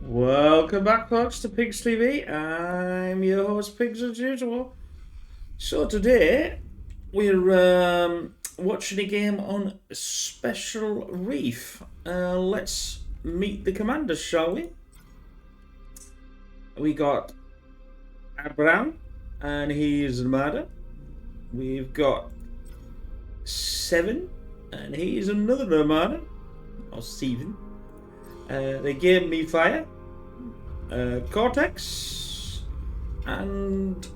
Welcome back, folks, to Pigs TV. I'm your host, Pigs, as usual. So today we're watching a game on Special Reef. Let's meet the commanders, shall we? We got Brown, and he's an armada. We've got Seven, and he's another armada, or Steven. They gave me fire. Cortex, and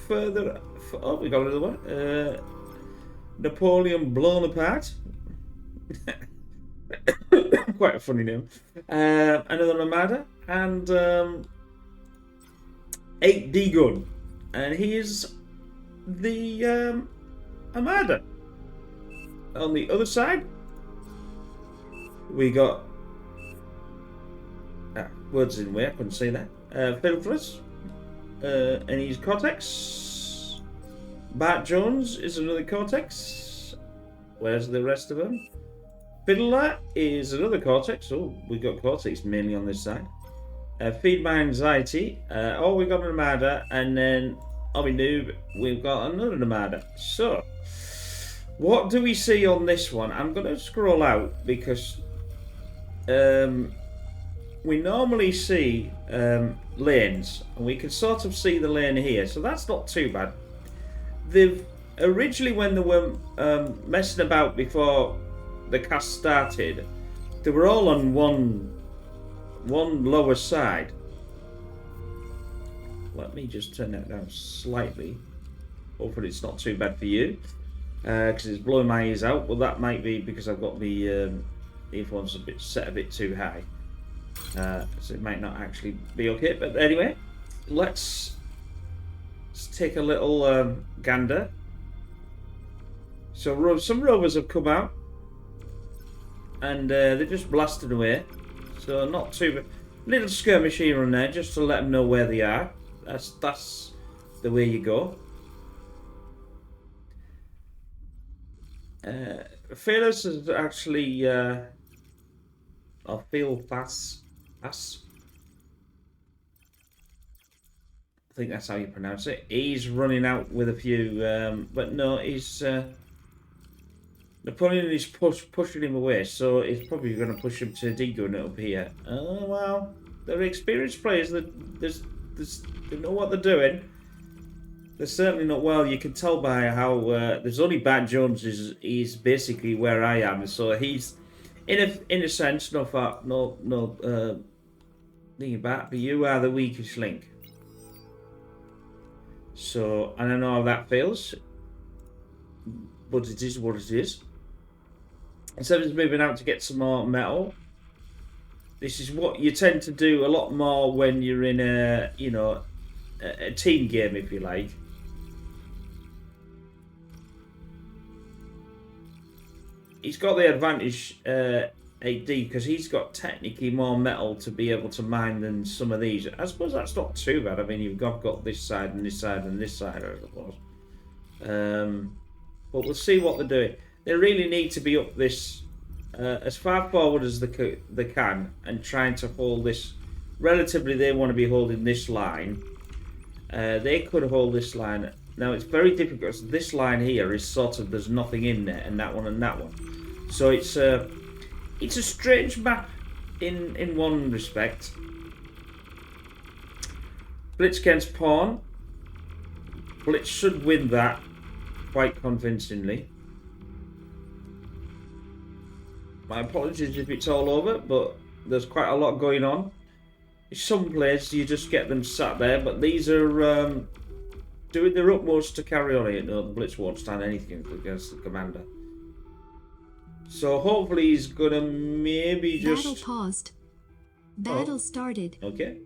further. Oh, we got another one. Napoleon blown apart. Quite a funny name. Another Armada, and 8D gun, and he is the Armada. On the other side, we got. Words in the way, I couldn't say that. Filthless, and he's Cortex. Bart Jones is another Cortex. Where's the rest of them? Fiddler is another Cortex. Oh, we got Cortex mainly on this side. Feed My Anxiety. We got an Armada, and then Obby Noob, we've got another Armada. So, what do we see on this one? I'm going to scroll out because we normally see lanes, and we can sort of see the lane here, so that's not too bad. They've originally, when they were messing about before the cast started, they were all on one lower side. Let me just turn that down slightly. Hopefully it's not too bad for you, because it's blowing my ears out. Well, that might be because I've got the earphones set a bit too high. So it might not actually be okay, but anyway, let's take a little gander. So some rovers have come out, and they're just blasting away. So not too bad. Little skirmish here and there, just to let them know where they are. That's the way you go. Fearless is actually. Or feel fast. I think that's how you pronounce it. He's running out with a few, but no, he's Napoleon is pushing him away, so he's probably going to him to D-gun up here. Oh well, they're experienced players. They know what they're doing. They're certainly not well. You can tell by how there's only Bad Jones is basically where I am, so he's. In a sense, no thing about, but you are the weakest link. So I don't know how that feels, but it is what it is. And Seven's moving out to get some more metal. This is what you tend to do a lot more when you're in a a team game, if you like. He's got the advantage, 8D, because he's got technically more metal to be able to mine than some of these. I suppose that's not too bad. I mean, you've got this side and this side and this side, I suppose. But we'll see what they're doing. They really need to be up this as far forward as they can, and trying to hold this. Relatively, they want to be holding this line. They could hold this line. Now it's very difficult because this line here is sort of, there's nothing in there, and that one and that one. So it's a strange map in one respect. Blitz against Pawn. Blitz should win that quite convincingly. My apologies if it's all over, but there's quite a lot going on. Some players you just get them sat there, but these are doing their utmost to carry on here. No, the Blitz won't stand anything against the commander. So hopefully he's gonna maybe just... Battle paused. Battle started. Okay.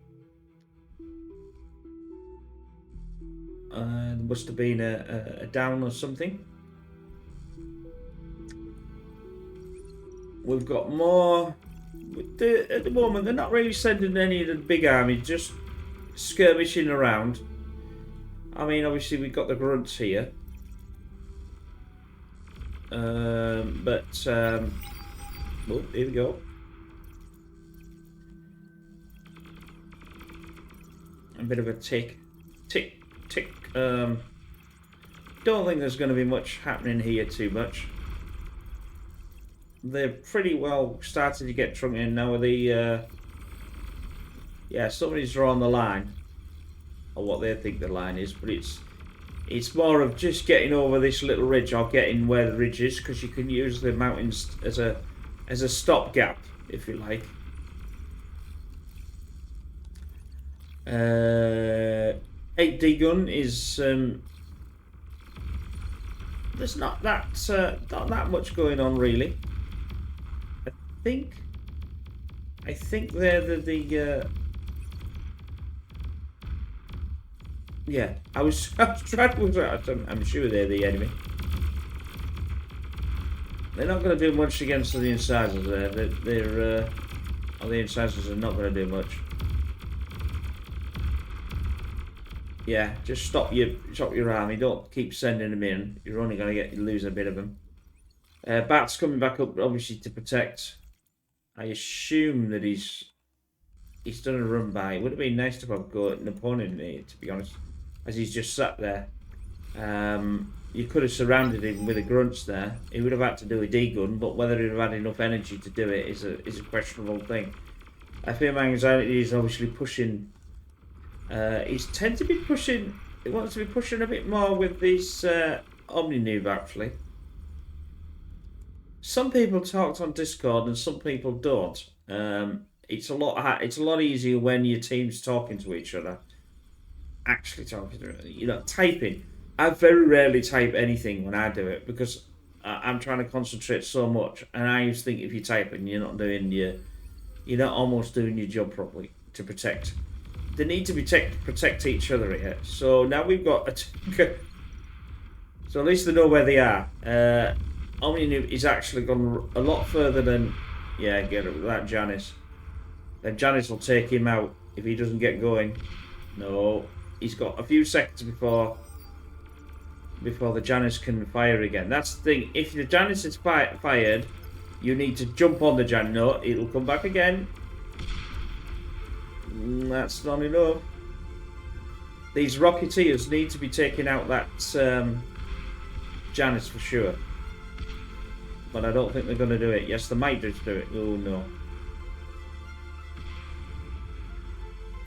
There must have been a down or something. We've got more... At the moment, they're not really sending any of the big army, just skirmishing around. I mean, obviously we've got the grunts here. Oh, here we go. a bit of a tick. Don't think there's going to be much happening here too much. They're pretty well starting to get trunk in now. Yeah, somebody's drawn the line, or what they think the line is, but it's more of just getting over this little ridge or getting where the ridge is, because you can use the mountains as a stopgap, if you like. 8D gun is there's not that much going on really. I think they're the yeah. I was trying to work out. I'm sure they're the enemy. They're not going to do much against the incisors there. The incisors are not going to do much. Yeah, just stop your army. Don't keep sending them in. You're only going to lose a bit of them. Bat's coming back up, obviously, to protect. I assume that he's done a run by. It would have been nice to have got an opponent in here, to be honest, as he's just sat there. You could have surrounded him with the grunts there. He would have had to do a D-gun, but whether he'd have had enough energy to do it is a questionable thing. I feel my anxiety is obviously pushing. He's tend to be pushing. He wants to be pushing a bit more with this Omni-Noob, actually. Some people talked on Discord and some people don't. It's a lot easier when your team's talking to each other. Actually talking to typing. I very rarely type anything when I do it because I'm trying to concentrate so much. And I used to think if you're typing, you're not almost doing your job properly to protect. They need to protect each other here. So now we've got a so at least they know where they are. Omni-Noob is actually gone a lot further than get it with that Janice. Then Janice will take him out if he doesn't get going. No, he's got a few seconds before the Janice can fire again. That's the thing. If the Janice is fired, you need to jump on the Janice. No, it'll come back again. That's not enough. These Rocketeers need to be taking out that Janice for sure. But I don't think they're going to do it. Yes, they might just do it. Oh, no.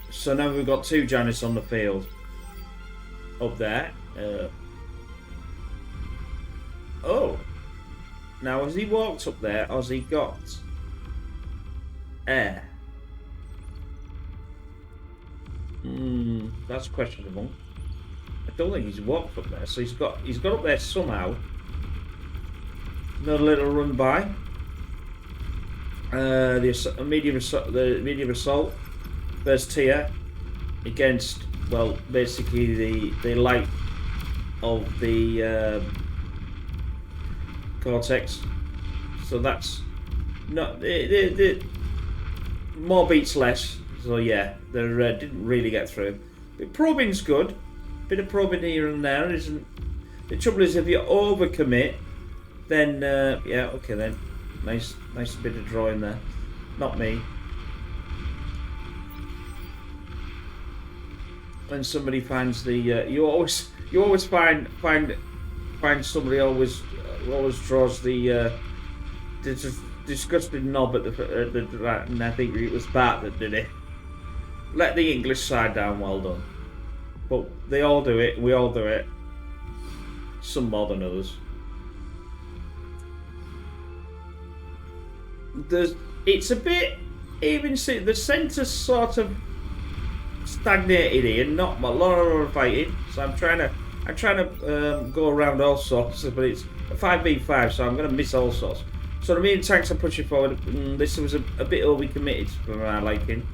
So now we've got two Janice on the field. Up there. Oh. Now, has he walked up there, or has he got air? That's questionable. I don't think he's walked up there, so he's got up there somehow. Another little run by. The medium assault, first tier against basically the light of the Cortex. So that's not the more beats less. So yeah, they didn't really get through. But probing's good. Bit of probing here and there isn't. The trouble is if you overcommit, then okay then. Nice bit of drawing there. Not me. When somebody finds the you always find somebody always draws the disgusting knob at the and I think it was Bart that did it. Let the English side down, well done. But they all do it, we all do it. Some more than others. It's a bit even see the centre's sort of stagnated here, not a lot of fighting. So I'm trying to go around all sorts, but it's a 5v5, so I'm going to miss all sorts. So the main tanks are pushing forward. This was a bit overcommitted for my liking.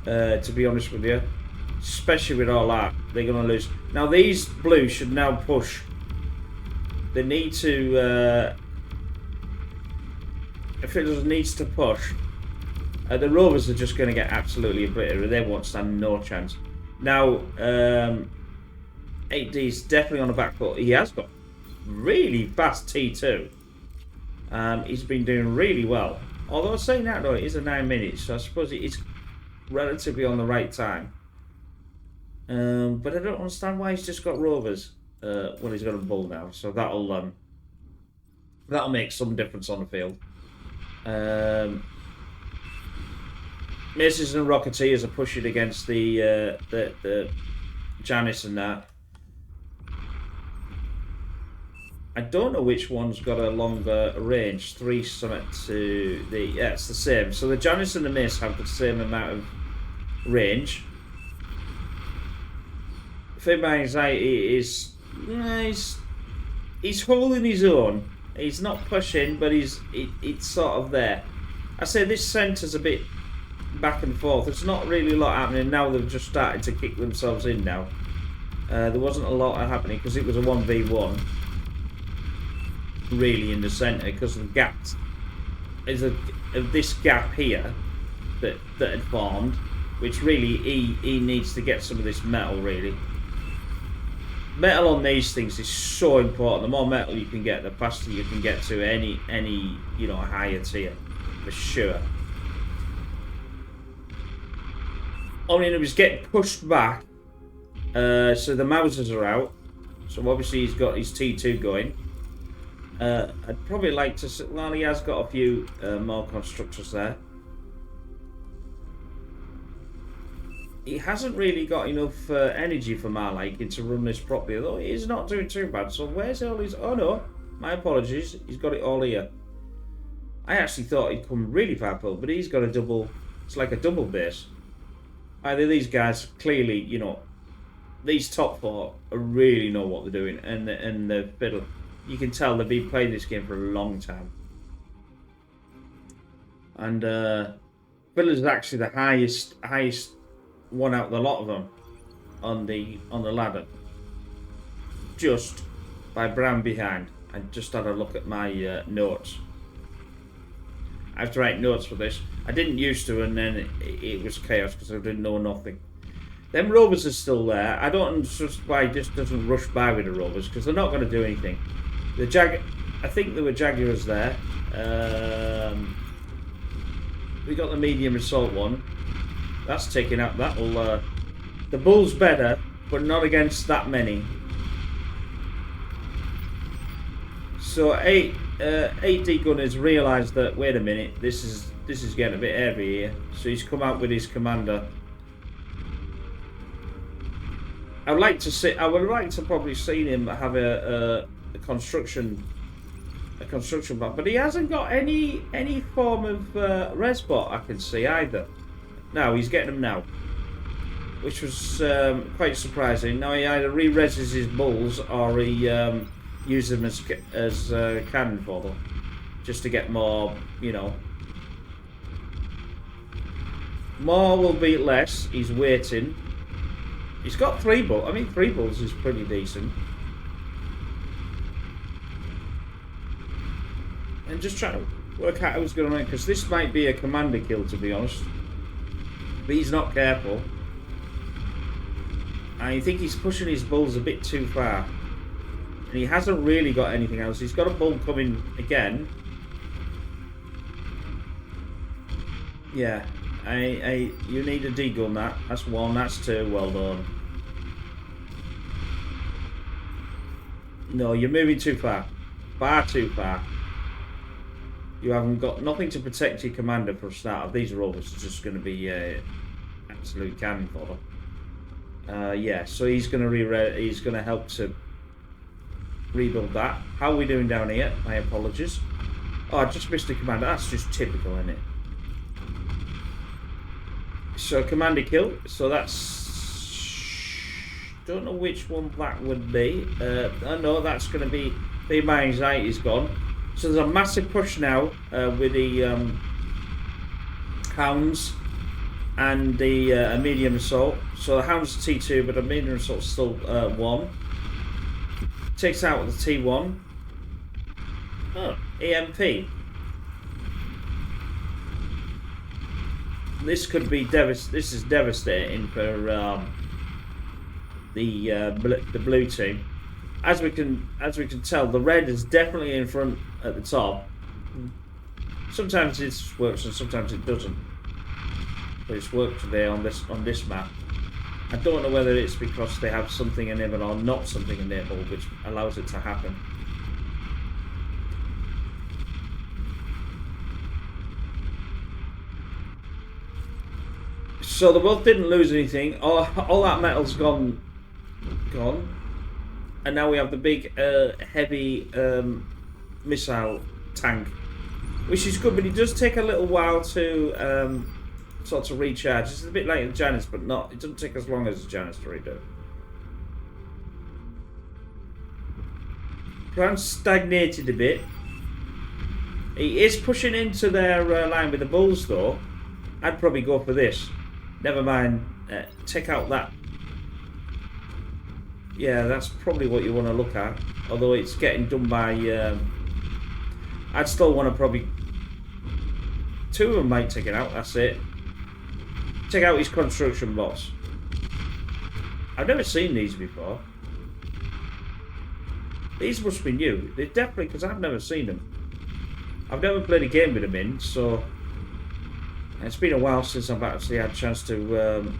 To be honest with you, especially with all that, they're going to lose. Now these blues should now push. They need to. If it needs to push, the Rovers are just going to get absolutely obliterated. They won't stand no chance. Now, 8D is definitely on the back foot. He has got really fast T2. He's been doing really well. Although saying that though, it is a 9 minutes, so I suppose it is. relatively on the right time. But I don't understand why he's just got rovers when he's got a bull now. So that'll make some difference on the field. Maces and Rocketeers are pushing against the Janice and that. I don't know which one's got a longer range. 3 summit to the... Yeah, it's the same. So the Janice and the Mace have the same amount of range. Fib Anxiety is... He's holding his own. He's not pushing, but it's sort of there. I say this centre's a bit back and forth. There's not really a lot happening now. They've just started to kick themselves in now. There wasn't a lot happening because it was a 1v1. Really in the centre because the gap is of this gap here that had formed, which really he needs to get some of this metal. Really, metal on these things is so important. The more metal you can get, the faster you can get to any higher tier, for sure. I mean, it was getting pushed back, so the Mausers are out. So obviously he's got his T2 going. I'd probably like to... Well, he has got a few more constructors there. He hasn't really got enough energy for my liking to run this properly, although he's not doing too bad. So where's all his... Oh no, my apologies. He's got it all here. I actually thought he'd come really far forward, but he's got a double... It's like a double base. Either these guys clearly, these top 4 really know what they're doing, and the fiddle... You can tell they've been playing this game for a long time. And Fiddler's actually the highest one out of the lot of them on the ladder. Just by Brown behind. I just had a look at my notes. I have to write notes for this. I didn't used to, and then it was chaos because I didn't know nothing. Them rovers are still there. I don't understand why he just doesn't rush by with the rovers because they're not going to do anything. I think there were Jaguars there. We got the medium assault one. That's taking out. That'll. The bull's better, but not against that many. So 8D gunners realised that. Wait a minute, this is getting a bit heavy here. So he's come out with his commander. I would like to probably see him have a construction bot, but he hasn't got any form of res bot I can see either. Now he's getting them now, which was quite surprising. Now he either re-reses his bulls or he uses them as cannon fodder, just to get more. More will beat less. He's waiting. He's got 3 bulls. I mean, 3 bulls is pretty decent. And just trying to work out how he's going to run, because this might be a commander kill, to be honest. But he's not careful. I think he's pushing his bulls a bit too far. And he hasn't really got anything else. He's got a bull coming again. Yeah. You need a D-gun that. That's 1, that's 2. Well done. No, you're moving too far. Far too far. You haven't got nothing to protect your commander for a start. These rovers are just going to be absolute cannon fodder. Yeah, so he's going to help to rebuild that. How are we doing down here? My apologies. Oh, I just missed the commander. That's just typical, isn't it? So commander kill. So that's... Don't know which one that would be. I know that's going to be my anxiety's gone. So there's a massive push now with the hounds and the medium assault. So the hounds are T2, but the medium assault's still 1. Takes out the T1. Oh, EMP. This could be This is devastating for the blue team. As we can tell, the red is definitely in front at the top. Sometimes it works and sometimes it doesn't. but it's worked today on this map. I don't know whether it's because they have something enabled or not something enabled, which allows it to happen. So they both didn't lose anything. All that metal's gone, and now we have the big heavy missile tank, which is good, but it does take a little while to sort of recharge. It's a bit like the Janus, but not. It doesn't take as long as the Janus to redo. Ground stagnated a bit. He is pushing into their line with the bulls, though. I'd probably go for this. Never mind. Take out that. Yeah, that's probably what you want to look at. Although it's getting done by. I'd still want to probably. Two of them might take it out. That's it. Check out his construction bots. I've never seen these before. These must be new. They're definitely, because I've never seen them. I've never played a game with them in, so it's been a while since I've actually had a chance to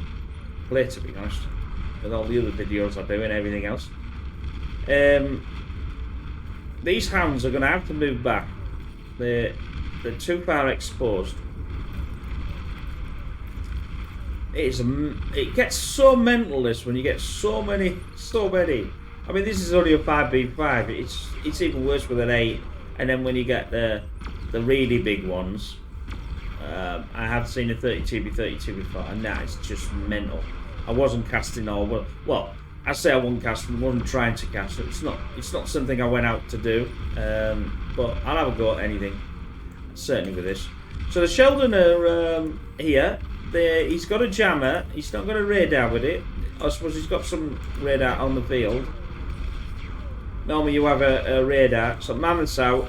play, to be honest, with all the other videos I do and everything else. These hounds are going to have to move back. They're too far exposed. It gets so mental, this, when you get so many. I mean, this is only a 5v5. It's even worse with an 8, and then when you get the really big ones, I have seen a 32v32 before, and that is just mental. I wasn't casting all. Well, I say I wasn't casting. Wasn't trying to cast it. It's not something I went out to do. But I'll have a go at anything. Certainly with this. So the Sheldon are here. He's got a jammer. He's not got a radar with it. I suppose he's got some radar on the field. Normally you have a radar. So Mammoth's out.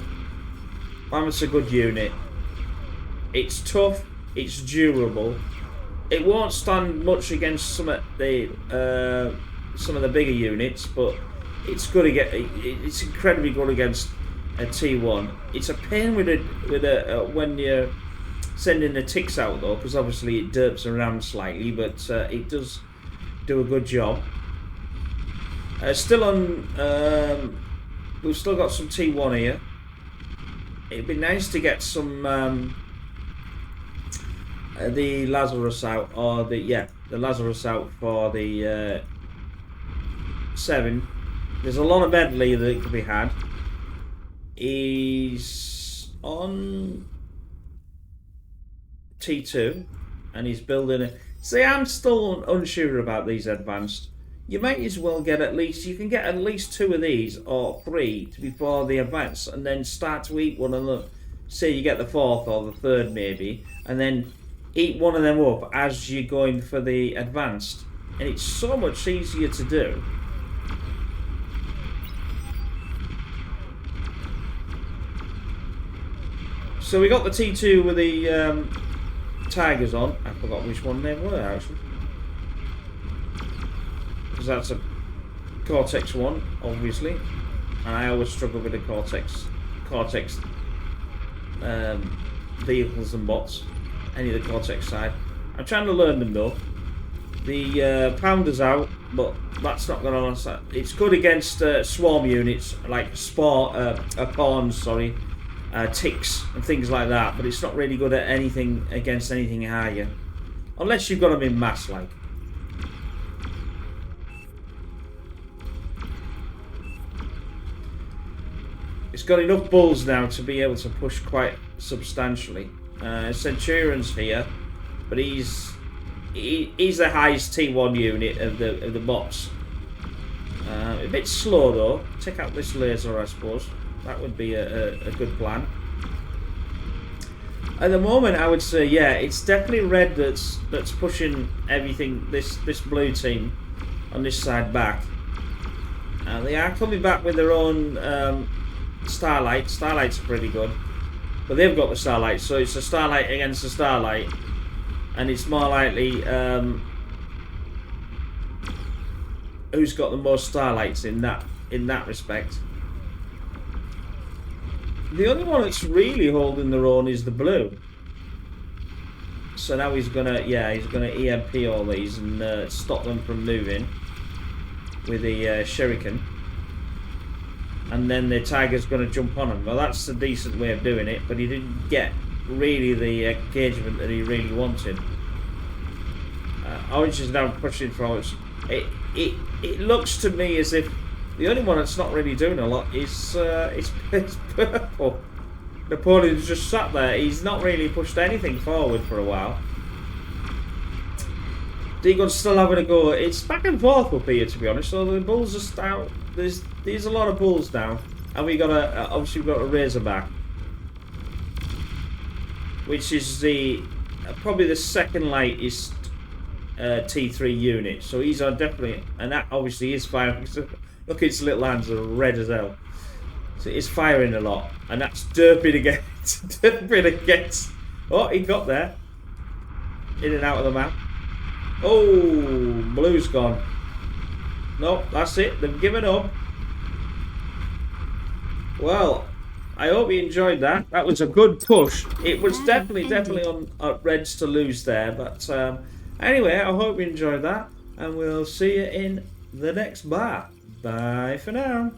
Mammoth's a good unit. It's tough. It's durable. It won't stand much against some of the bigger units, but it's good to get. It's incredibly good against a T1. It's a pain with when you're sending the ticks out though, because obviously it derps around slightly, but it does do a good job. Still on. We've still got some T1 here. It'd be nice to get some the Lazarus out, or the Lazarus out for the 7. There's a lot of medley that could be had. He's on T2 and he's building it. See, I'm still unsure about these advanced. You might as well get you can get at least 2 of these or 3 before the advance, and then start to eat one of them. Say you get the 4th or the 3rd maybe, and then eat one of them up as you're going for the advanced, and it's so much easier to do. So we got the T2 with the Tigers on. I forgot which one they were actually, because that's a Cortex one, obviously, and I always struggle with the Cortex vehicles and bots. Any of the Cortex side. I'm trying to learn them though. The Pounder's out, but that's not going to last. It's good against swarm units like pawns, ticks and things like that, but it's not really good at anything against anything higher, unless you've got them in mass like. It's got enough bulls now to be able to push quite substantially. Centurion's here, but he's the highest T1 unit of the bots. A bit slow though. Take out this laser, I suppose. That would be a good plan. At the moment, I would say, yeah, it's definitely red that's pushing everything. This blue team on this side back. They are coming back with their own Starlight. Starlight's pretty good. But they've got the Starlight, so it's a Starlight against a Starlight, and it's more likely who's got the most Starlights in that respect. The only one that's really holding their own is the blue. So now he's gonna EMP all these and stop them from moving with the shuriken. And then the tiger's gonna jump on him. Well, that's a decent way of doing it, but he didn't get really the engagement that he really wanted. Orange is now pushing forward. It looks to me as if the only one that's not really doing a lot is purple. Napoleon's just sat there. He's not really pushed anything forward for a while. Deagon's still having a go. It's back and forth up here, to be honest. So the bulls are stout. There's a lot of bulls now, and we got obviously we've got a Razorback, which is probably the second latest T3 unit. So he's on definitely, and that obviously is firing. Look, its little hands are red as hell. So it's firing a lot, and that's derping against. Derping against. Oh, he got there. In and out of the map. Oh, blue's gone. No, that's it. They've given up. Well, I hope you enjoyed that. That was a good push. It was definitely on Reds to lose there. But anyway, I hope you enjoyed that, and we'll see you in the next bar. Bye for now.